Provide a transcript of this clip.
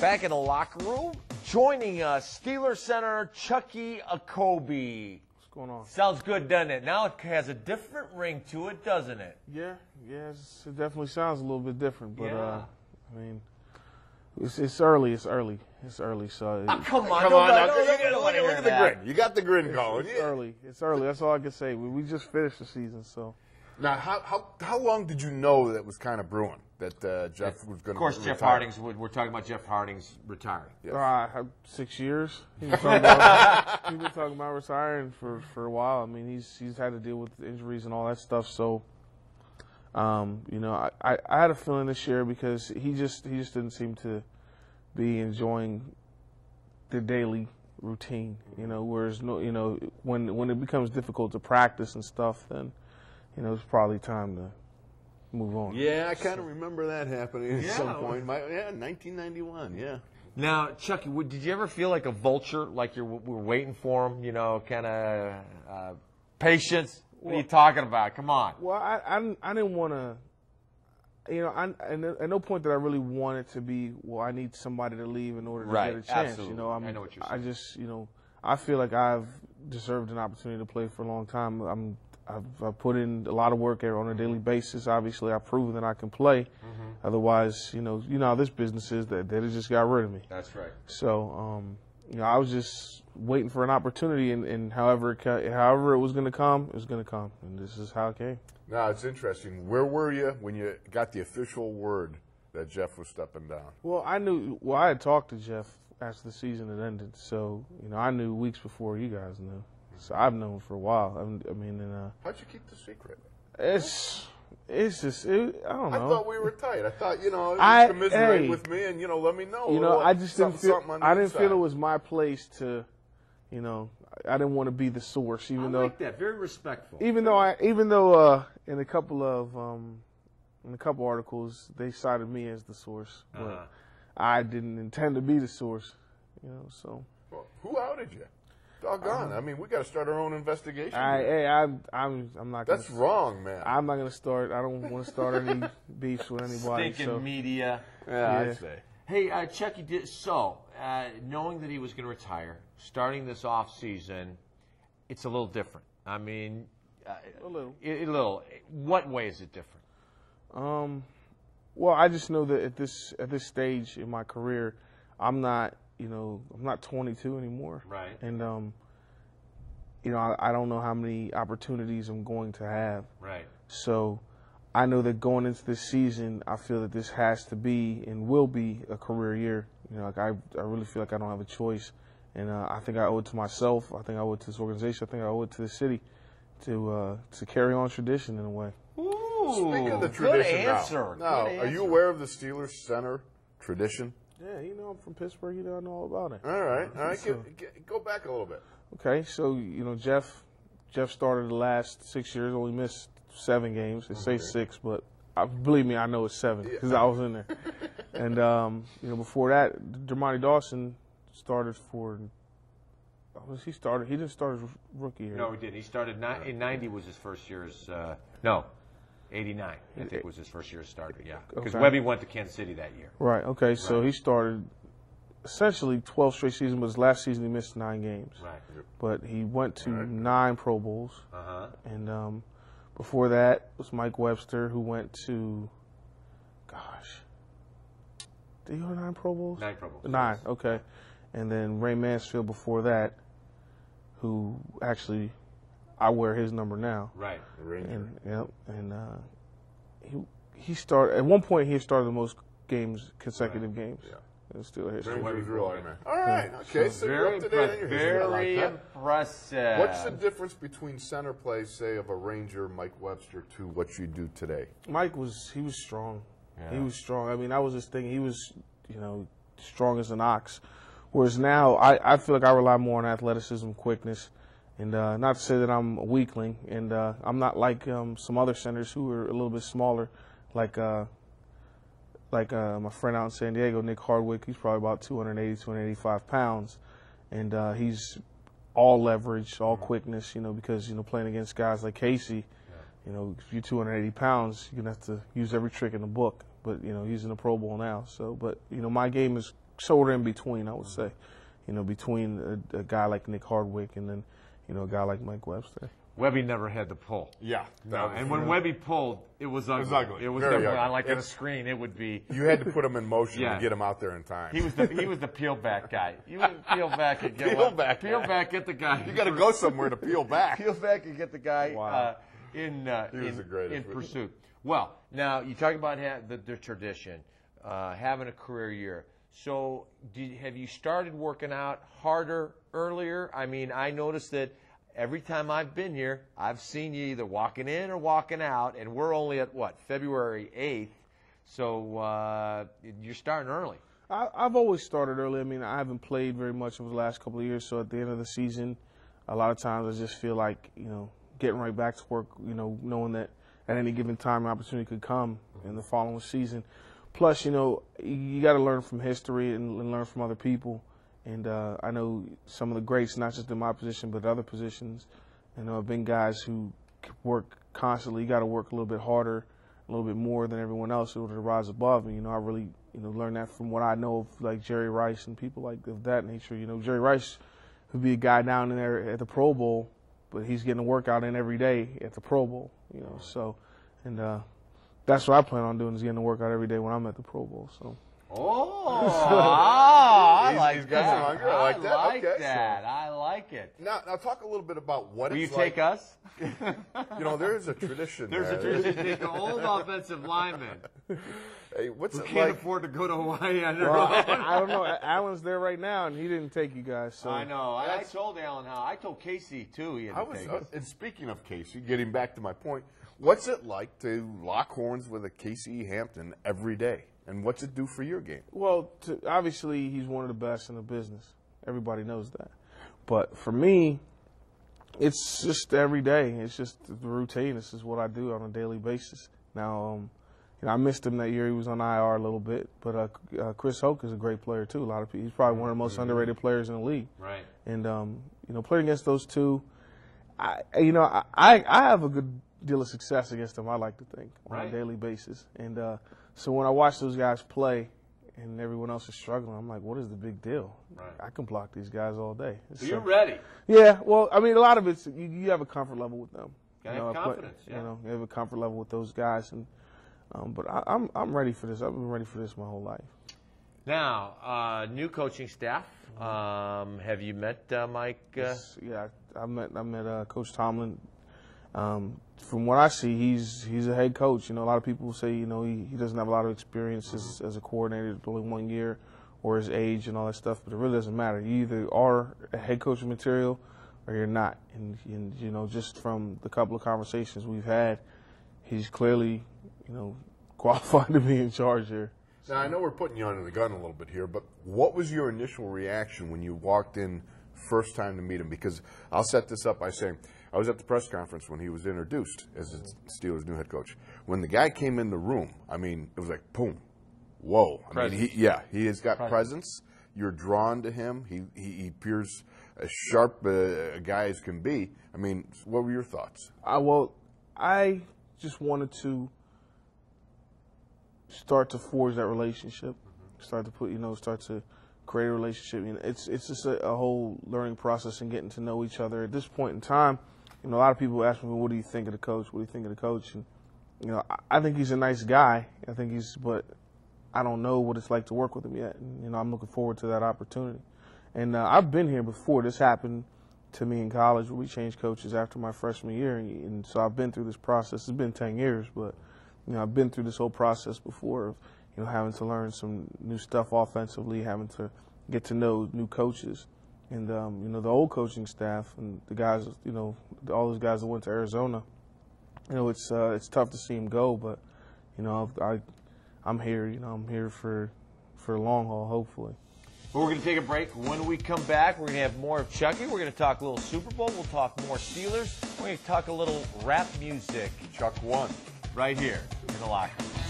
Back in the locker room, joining us, Steelers center Chukky Okobi. What's going on? Sounds good, doesn't it? Now it has a different ring to it, doesn't it? Yeah, it definitely sounds a little bit different, but yeah. I mean, it's early. So come on, look at the grin. You got the grin going. It's early. That's all I can say. We just finished the season, so. Now, how long did you know that was kind of brewing that Jeff was going to? Of course, retire? Jeff Harding's. We're talking about Jeff Harding's retiring. Yes. 6 years. He's been talking about retiring for a while. I mean, he's had to deal with injuries and all that stuff. So, I had a feeling this year because he just didn't seem to be enjoying the daily routine. Whereas when it becomes difficult to practice and stuff, then it's probably time to move on. Yeah, I kind of remember that happening at some point. 1991. Yeah. Now, Chukky, did you ever feel like a vulture, like we were waiting for him? Kind of patience. What are you talking about? Come on. Well, I didn't want to. At no point did I really want it to be, I need somebody to leave in order to get a chance. Absolutely. I know what you're saying. I just, I feel like I've deserved an opportunity to play for a long time. I've put in a lot of work on a daily basis. Obviously, I've proven that I can play. Mm-hmm. Otherwise, how this business is, that they just got rid of me. That's right. So, I was just waiting for an opportunity, and however it was going to come, it was going to come, and this is how it came. Now, it's interesting. Where were you when you got the official word that Jeff was stepping down? Well, I had talked to Jeff after the season had ended, so I knew weeks before you guys knew. So I've known for a while. How'd you keep the secret? It's just, I don't know. I thought we were tight. I thought, you commiserate with me and, let me know. I just didn't feel, feel it was my place to, I didn't want to be the source, even though. I like that. Very respectful. Even though in a couple articles, they cited me as the source. But I didn't intend to be the source, so. Well, who outed you? Doggone. I mean, we got to start our own investigation. I'm not. That's wrong, man. I'm not going to start. I don't want to start any beefs with anybody. Stinking media. Yeah, I'd say. Hey, Chukky, knowing that he was going to retire, starting this off season, it's a little different. I mean, a little. A little. What way is it different? Well, I just know that at this stage in my career, I'm not 22 anymore. Right. And, I don't know how many opportunities I'm going to have. Right. So I know that going into this season, I feel that this has to be and will be a career year. I really feel like I don't have a choice. And I think I owe it to myself. I think I owe it to this organization. I think I owe it to the city to carry on tradition in a way. Ooh, speaking of the tradition, good answer. Now, are you aware of the Steelers center tradition? Yeah, I'm from Pittsburgh. I know all about it. All right. So, go back a little bit. Okay, so Jeff started the last 6 years, only missed 7 games. They say 6, but believe me, I know it's 7 because I was in there. And before that, Dermontti Dawson started for. He didn't start his rookie year. No, he didn't. He started in '90 was his first year as 89, I think, was his first year as starter, yeah. Because Webby went to Kansas City that year. Right, okay, so he started essentially 12 straight seasons, but his last season he missed 9 games. Right. But he went to 9 Pro Bowls. Uh-huh. And before that was Mike Webster, who went to, did he go to 9 Pro Bowls? 9 Pro Bowls. 9, okay. And then Ray Mansfield before that, who actually, I wear his number now. Right. The Ranger. And he started at one point. He started the most consecutive games. Yeah. It's still history. All right. Okay. So you're up to date on your history. Very impressive. What's the difference between center play, say, of a Ranger, Mike Webster, to what you do today? Mike was strong. Yeah. He was strong. I mean, that was his thing. He was strong as an ox. Whereas now, I feel like I rely more on athleticism, quickness. And not to say that I'm a weakling, and I'm not like some other centers who are a little bit smaller, like my friend out in San Diego, Nick Hardwick. He's probably about 280, 285 pounds, and he's all leverage, all quickness, because, playing against guys like Casey, if you're 280 pounds, you're going to have to use every trick in the book. But, he's in the Pro Bowl now. So, but, my game is sort of in between, I would say. You know, between a guy like Nick Hardwick and then, you know, a guy like Mike Webster. Webby never had to pull. Yeah. No, and when Webby pulled, it was ugly. It was ugly. It was Very definitely, ugly. like on a screen, it would be. You had to put him in motion Yeah. to get him out there in time. He was the peel back guy. You would peel back and get Peel one. back Peel guy. back, get the guy. You got to go somewhere to peel back. Peel back and get the guy Wow. in the greatest. in pursuit. Well, now you talk about the tradition, having a career year. So, have you started working out harder earlier? I mean, I noticed that every time I've been here, I've seen you either walking in or walking out, and we're only at, what, February 8th, so you're starting early. I've always started early. I mean, I haven't played very much over the last couple of years, so at the end of the season, a lot of times I just feel like, you know, getting right back to work, you know, knowing that at any given time an opportunity could come in the following season. Plus, you know, you got to learn from history and learn from other people. And I know some of the greats, not just in my position, but other positions, you know, have been guys who work constantly. You got to work a little bit harder, a little bit more than everyone else in order to rise above. And, you know, I really, you know, learned that from what I know of, like, Jerry Rice and people like of that nature. You know, Jerry Rice would be a guy down in there at the Pro Bowl, but he's getting a workout in every day at the Pro Bowl, you know. So, and that's what I plan on doing, is getting a workout every day when I'm at the Pro Bowl. So. I like He's got that. some hunger. I like that. I like Okay, that. I like it. Now talk a little bit about what Will you it's like. take us? You know, there is a tradition There's there. a tradition to take an old offensive lineman Hey, what's who it can't like? afford to go to Hawaii on their Well, own. I don't know. Alan's there right now, and he didn't take you guys. So. I know. I told Alan how. I told Casey, too, he had to take us. And speaking of Casey, getting back to my point, what's it like to lock horns with a Casey Hampton every day? And what's it do for your game? Well, obviously, he's one of the best in the business. Everybody knows that. But for me, it's just every day. It's just the routine. This is what I do on a daily basis. Now, you know, I missed him that year. He was on IR a little bit. But Chris Hoke is a great player, too. He's probably one of the most underrated players in the league. Right. And, you know, playing against those two, I have a good deal of success against them, I like to think, on a daily basis. And so when I watch those guys play and everyone else is struggling, I'm like, what is the big deal? Right. I can block these guys all day. So you're ready. Yeah, well, I mean, a lot of it's you have a comfort level with them. Gotta have confidence, yeah. You know, you have a comfort level with those guys. And but I'm ready for this. I've been ready for this my whole life. Now, new coaching staff. Have you met Mike? Yeah, I met Coach Tomlin. From what I see, he's a head coach. You know, a lot of people say, you know, he doesn't have a lot of experience as a coordinator, only 1 year, or his age and all that stuff. But it really doesn't matter. You either are a head coach material or you're not. And you know, just from the couple of conversations we've had, he's clearly, you know, qualified to be in charge here. Now, I know we're putting you under the gun a little bit here, but what was your initial reaction when you walked in first time to meet him? Because I'll set this up by saying I was at the press conference when he was introduced as the Steelers' new head coach. When the guy came in the room, I mean, it was like, boom, whoa. I mean, he has got presence. You're drawn to him. He appears as sharp a guy as can be. I mean, what were your thoughts? Well, I just wanted to start to forge that relationship, start to create a relationship. You know, it's just a whole learning process and getting to know each other. At this point in time, you know, a lot of people ask me, "What do you think of the coach? What do you think of the coach?" And you know, I think he's a nice guy. But I don't know what it's like to work with him yet. And, you know, I'm looking forward to that opportunity. And I've been here before. This happened to me in college where we changed coaches after my freshman year, and so I've been through this process. It's been 10 years, but you know, I've been through this whole process before of, you know, having to learn some new stuff offensively, having to get to know new coaches. And, you know, the old coaching staff and the guys, you know, all those guys that went to Arizona, you know, it's tough to see them go, but, you know, I'm here, you know, I'm here for the long haul, hopefully. Well, we're going to take a break. When we come back, we're going to have more of Chukky. We're going to talk a little Super Bowl. We'll talk more Steelers. We're going to talk a little rap music. Chuck won. Right here in the locker room.